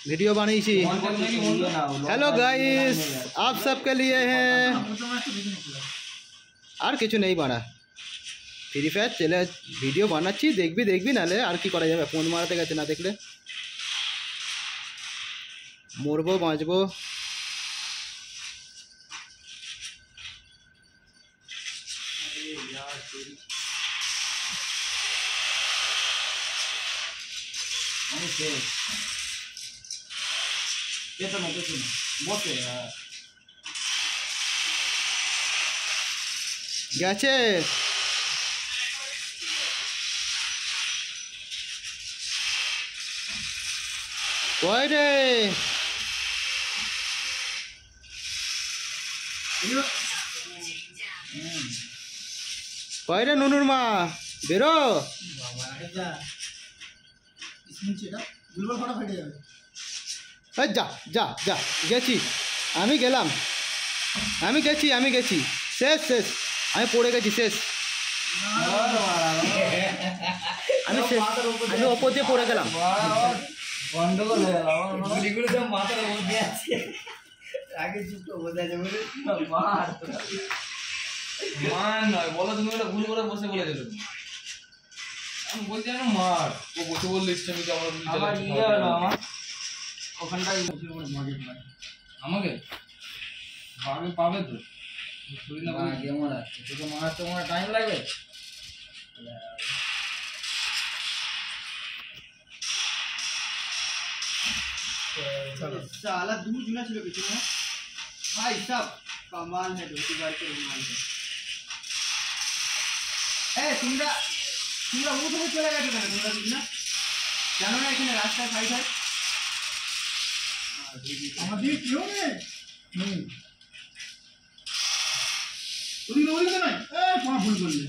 Video बनाई सी। Hello guys, आप सबके लिए है और किछु नहीं बना फ्री फायर चले वीडियो बनाচ্ছি देखबी नाले और कि करा যাবে फोन मारते গেছে ना देखले मरबो बाँचबो। গেছে কই রে কই রে নুনুর মা বেরো। যা যা যা গেছি আমি গেলাম আমি গেছি শেষ শেষ আমি পড়ে গেছি শেষ আমি ওপর দিয়ে পড়ে গেলাম। গন্ডগোল হয়ে গেল গুলিগুলো তো মাথার উপর দিয়ে আছে আগে চুপ করে বোঝা যাবে মার মান নয় বলো তুমি ওটা ভুল করে বসে বলে দিলে আমি বলছি না মার ও বসে বললে ইসলামিক আমার ইয়ে হলো আমার ওখানটাই আমাকে পাবে পাবে তো শরীর না কেমন আছে তোকে মারার তো আমার টাইম লাগবে। साला दूर जुना चलो पीछे में भाई सब कमाल है धोती बार के रुमाल है। ए तुमरा वो तो चला गया था तुमरा जुना জানো না এখানে রাস্তা সাইড হয় আমাদের কেউ নেই ওদিকে ওদিকে না এ কোন ভুল করলে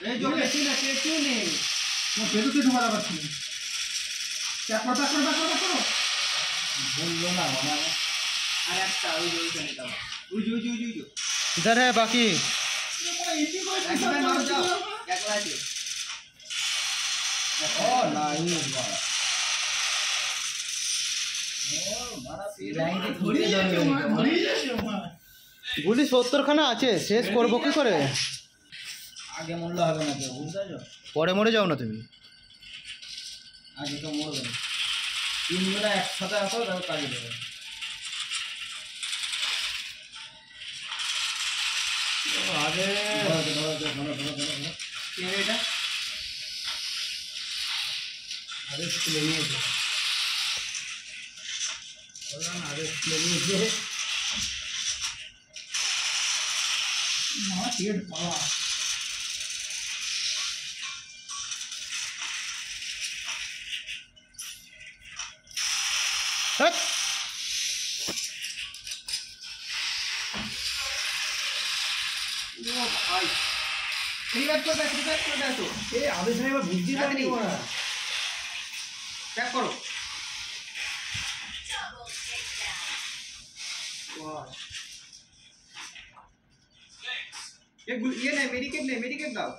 এই जो পেছনে না পেছনে ও পেছনে ঢোকা পাচ্ছি क्या करता बोलो ना बना अरे अच्छा इधर है बाकी গুলি 70 খানা আছে শেষ করব কি করে আগে মরলে হবে না কেউ বুঝছো পরে মরে যাও না তুমি আগে তো মরবে তিনজনে একসাথে আসো তাহলে কাজে দেবে আগে এটা আগে স্কুলে নিয়েছে আগে স্কুলে নিয়েছে না টিকেট পাওয়া भाई क्रिकेट कर दो ए आदेश नहीं बुद्धि नहीं हो रहा चेक करो ये नहीं मेडिकेट दाओ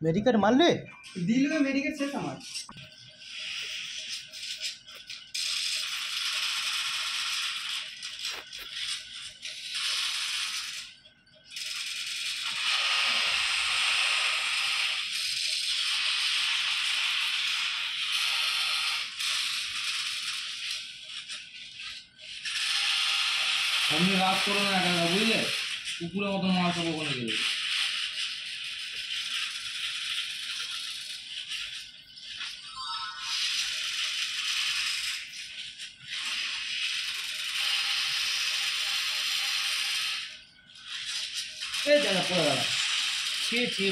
मेडिकेट मान ले दिल में मेडिकेट से समाज हमने रात करो ना बुझले कुकुरेर मतो मार सब ओखाने गेले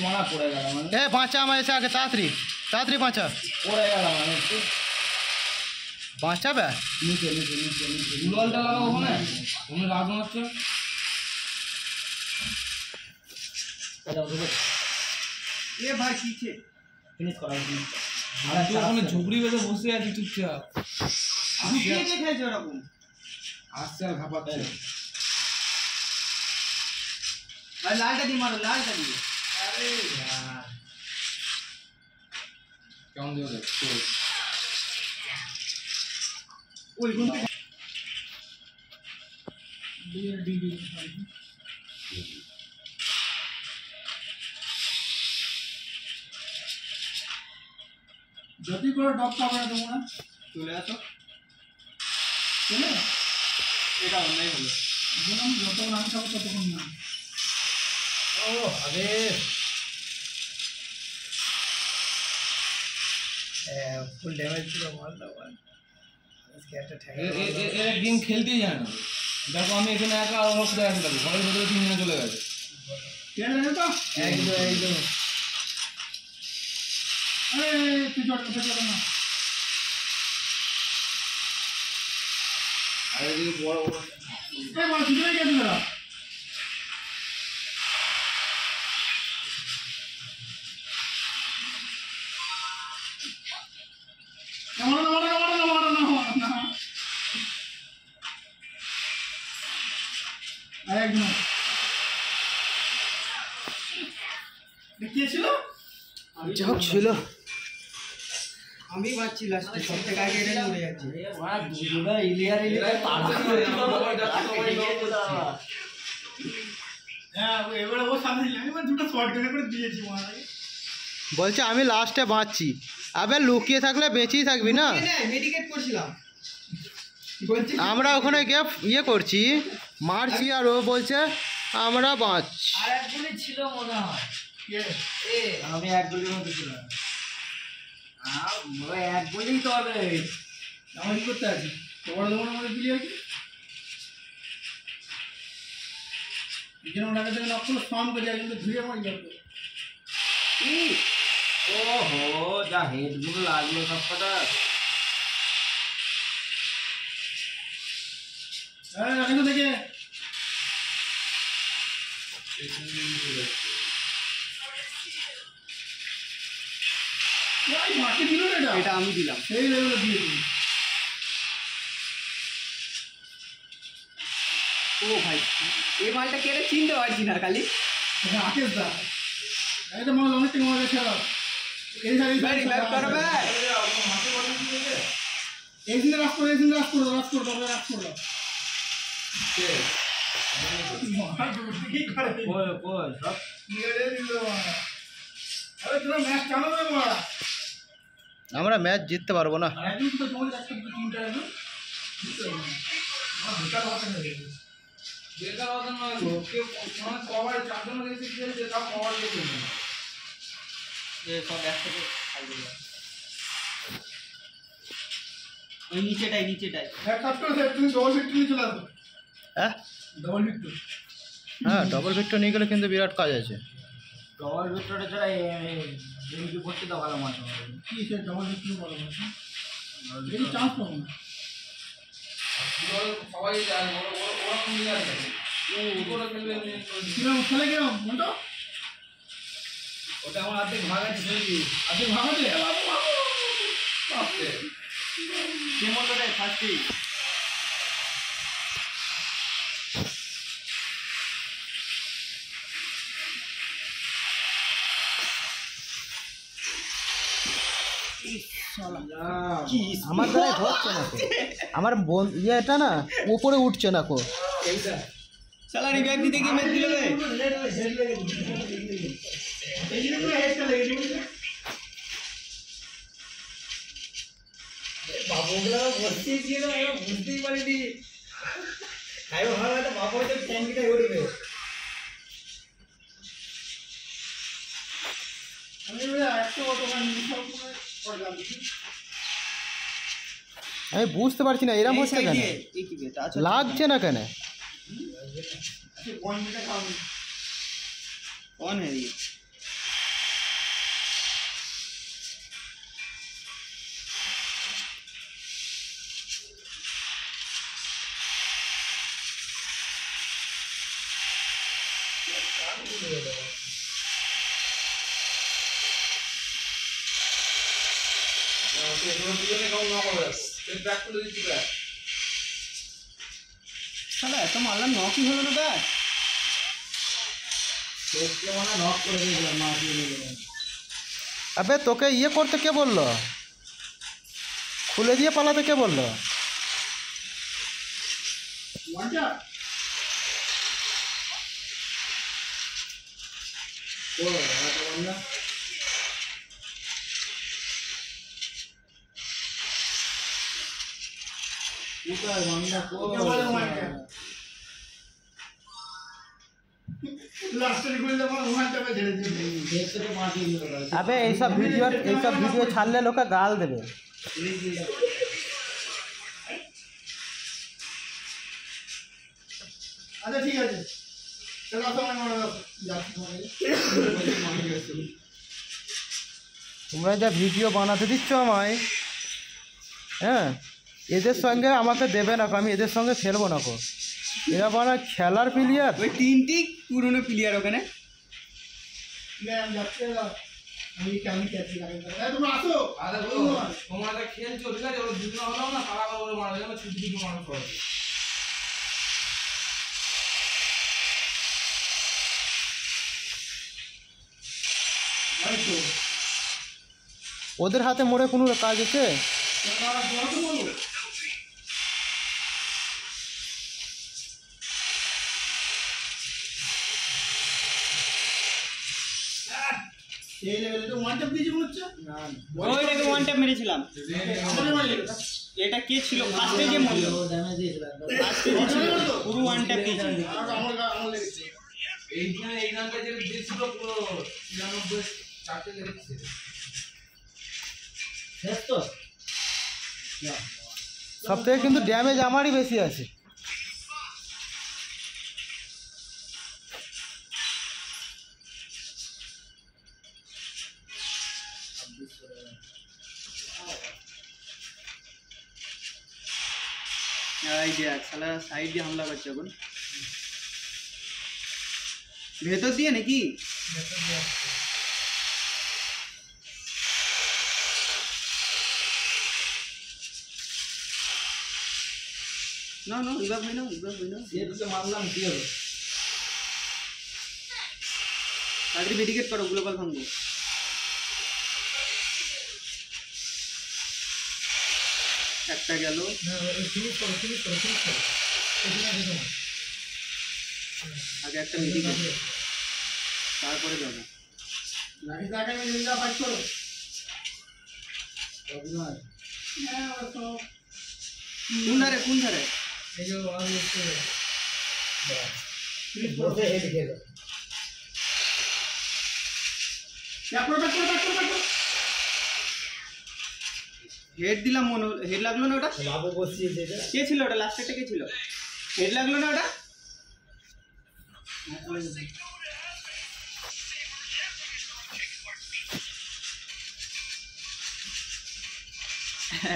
मारा पड़े गल बाँचा मैं आगे ताड़ी बाँचा पड़े गल বাঁচাবে নিচে নিচে নিচে নিচে গুললটা লাগাও ওখানে তুমি রাগ মারছো এ ভাই পিছে ফিনিশ করা আরে তুই ওখানে ঝুপড়ি বেঁধে বসে আছিস চুপচাপ ঝুপড়ি দেখাইছ এরকম আসছে আর ঘাপাচ্ছে भाई लालটা দি মারো লালটা দি আরে यार কেমন দিও দেখ ওই কোন ডি যদি করে ডক কামড়া দেবো না চলে আসো চলে এটা অন্যায় হলো বললাম যতক্ষণ আমি খাবো ততক্ষণ না ও আরে ফুল ড্যামেজ ছিল মারলাম আজকে একটা ঠ্যাঙ্গা এর গেম খেলতেই জানে না দেখো আমি এখানে একা অবস্থা কোথায় আসতে থাকি ঘরের ভেতরে 3 জনে চলে গেছে কে জানে তো একদম আরে তুই জট করতে না আরে যদি বড় বড় এই বড় ভিতরে গিয়ে দিল না একদম দেখিয়েছিল যাক ছিল আমি বাঁচছি লাস্টে সব থেকে আগে এটা উড়ে যাচ্ছে ওরা দুজোড়া ইলিয়ার হ্যাঁ এবারে ও সামনে আমি দুটো শর্ট গানে করে দিয়েছি মারাই বলছে আমি লাস্টে বাঁচছি আবে লুকিয়ে থাকলে বেঁচেই থাকবি না মেডিকেট করছিলাম আমরা ওখানে গিয়ে ইয়ে করছি মারছি আর ও বলছে আমরা বাঁচছি আর এক গুলি ছিল মনে হয় এ আমি এক গুলির মধ্যে ছিলাম এক গুলি তো হবে আমার কি করতে আছে তোমার দোকানের মধ্যে দিলি আর কি যেন ওটাকে দেখে লক্ষ্য স্নান করে যায় কিন্তু ধুয়ে মারি যাবে ওহো যা হেডগুলো লাগলো সব কটা হ্যাঁ রাখো দেখে এটা আমি দিলাম সেই লেভেলে দিয়ে দিই ও ভাই এই মালটা কেটে চিনতে পারছি না খালি রাকেশ দা এটা মাল অনেক টাকা মাল ছেড়া এই সাইড ব্যাক করবে এই দিন রাস করে তবে রাস করো কে কি করে কই সব নিয়ে দিল আরে তোরা ম্যাচ চালাও না মারা আমরা ম্যাচ জিততে পারবো না একদম তো তোমাদের একটা তিনটা আছে বেকার কথা নেই বেকার কথা নয় কে কোন কভার চারজন এসে খেলছে তাও কভার দিয়ে খেলছে এই সব একসাথে খাই দিল ওই নিচেটাই এক কাজ করো তুমি ডবল ভিক্টরি চলে আসো হ্যাঁ ডবল ভিক্টরি হ্যাঁ ডবল ভিক্টর নিয়ে গেলে কিন্তু বিরাট কাজ আছে ডবল ভিক্টরি ছাড়া এমপি করতে তো ভালো মাছ হবে কি সে ডবল ভিক্টরি বলো এই চান্স পাবো না সবাই জানে ওরা কোন দিকে আছে ওরা খেলবে কিরম খেলে কিরম মন্টো ওটা আমার অর্ধেক ভাগ আছে বুঝলি আপনি ভাবাতে বাপরে কে মন্টো রে ফার্স্টেই আমার দ্বারা হচ্ছে না তো আমার ইয়েটা না উপরে উঠছে না কো শালা রিভাইভ দিতে গিয়ে মেরে দিল রে এই যে পুরো হেডটা লেগে গেল বাবুগুলা বসতে ছিল আমি বুঝতেই পারিনি আইও ভালো একটা বাবু তো ট্যাঙ্কিটা উঠবে আমি বলে একটু অটোমান সব করে দিই আমি বুঝতে পারছি না এরকম হচ্ছে কেন লাগছে না কেন कौन है ये সালা এত মারলাম নকই হলো না ব্যাট আবে তোকে ইয়ে করতে কে বললো? খুলে দিয়ে পালাতে কে বললো? ওয়ানটা ও এটা বন্ধ কোথায় বন্ধ কোথায় ওয়ানটা লাস্টের গুলো যখন ওয়ানটা পে ছেড়ে দিল ভেতরে মাটি নিয়ে গেল। আবে এইসব ভিডিও ছাড়লে লোকে গাল দেবে। আচ্ছা ঠিক আছে চলো আসো আমরা যাচ্ছি। তোমরা যা ভিডিও বানাতে দিচ্ছ আমায়, হ্যাঁ এদের সঙ্গে আমাকে দেবে না, আমি এদের সঙ্গে খেলবো না। এরা বানা খেলার প্লেয়ার। ওই তিনটি পুরনো প্লেয়ার ওখানে। আমি ক্যাচি লাগাই তোমরা আসো। তোমরা খেলছো ঠিক আছে, ওরা দুজন হলো না পালা করে মারা যাবে, ছুটি ছুটি মানুষ করে। ওদের হাতে মোড়ে কোনো কাজ আছে? এই লেভেলে তো ওয়ান ট্যাপ দিয়েছি মনে হচ্ছে। ওই রেখে ওয়ান ট্যাপ মেরেছিলাম। আমাদের মারলে এটা কে ছিল ফার্স্টে যে মরলো? ড্যামেজ দিয়েছিল ফার্স্টে যে ছিল পুরো ওয়ান ট্যাপ দিয়েছিল। আমার লেগেছে এইখানে এই গানটা যে দিয়েছিল পুরো 93 চারটে লেগেছে। শেষ তো সব থেকে কিন্তু ড্যামেজ আমারই বেশি আছে। এই যে শালা সাইড দিয়ে হামলা করছে এখন। ভেতর দিয়ে নাকি? না না ইবাব হই না এদিকে মারলাম কি হবে? তাড়াতাড়ি মেডিকেট করো, গ্লোবাল ভাঙবো। একটা গেল। না ফিনিশ করো আগে একটা মেডিকেট, তারপরে যাবো। নাকি জায়গায় মিলিন্দা ফাইট করো অভিনয়। হ্যাঁ তো কোন ধারে এই যে আর হচ্ছে ফিনিশ করতে হেড গেল। ব্যাক করো হেড দিলাম, মনে হেড লাগলো না ওটা? বাবু বসিয়েছে এটা। কে ছিল ওটা? লাস্টেরটা কে ছিল? হেড লাগলো না ওটা?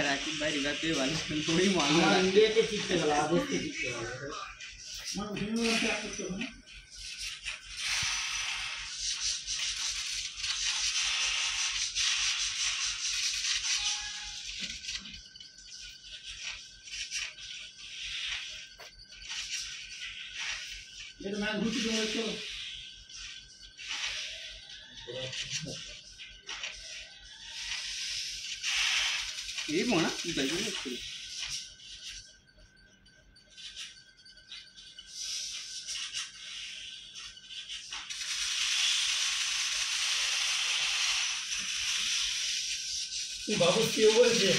রাকিব ভাই রিভাইভ পেয়ে ভালো, ওই মারলো না। ইন্ডিয়াতে জিততে গেল, আদেশকে জিততে গেল। মানে ভিন্ন একটা করতে হবে না। ये तो मैं घुसी दूंगा चलो এই মোনা কি যাইবো একটু। बाबू क्यों बोल रहे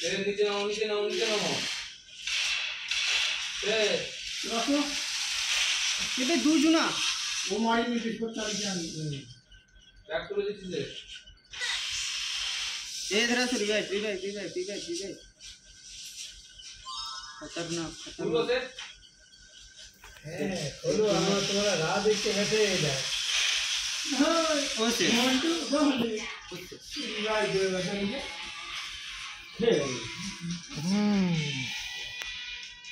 এর নিচে নাও रखो এটা দুজনা वो मारी में किसको चल गया ব্যাক করে দিচ্ছি যে এই ধরা সরি ভাই ভাই खतरनाक পুরো সেট है खोलो हमारा तुम्हारा राह देख के बैठे इधर हां ओसे वन टू बोले राइट दे बैठे नीचे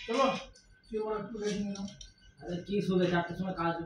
चलो ये वाला पूरा दिन ना अरे की सुबह 4 समय काज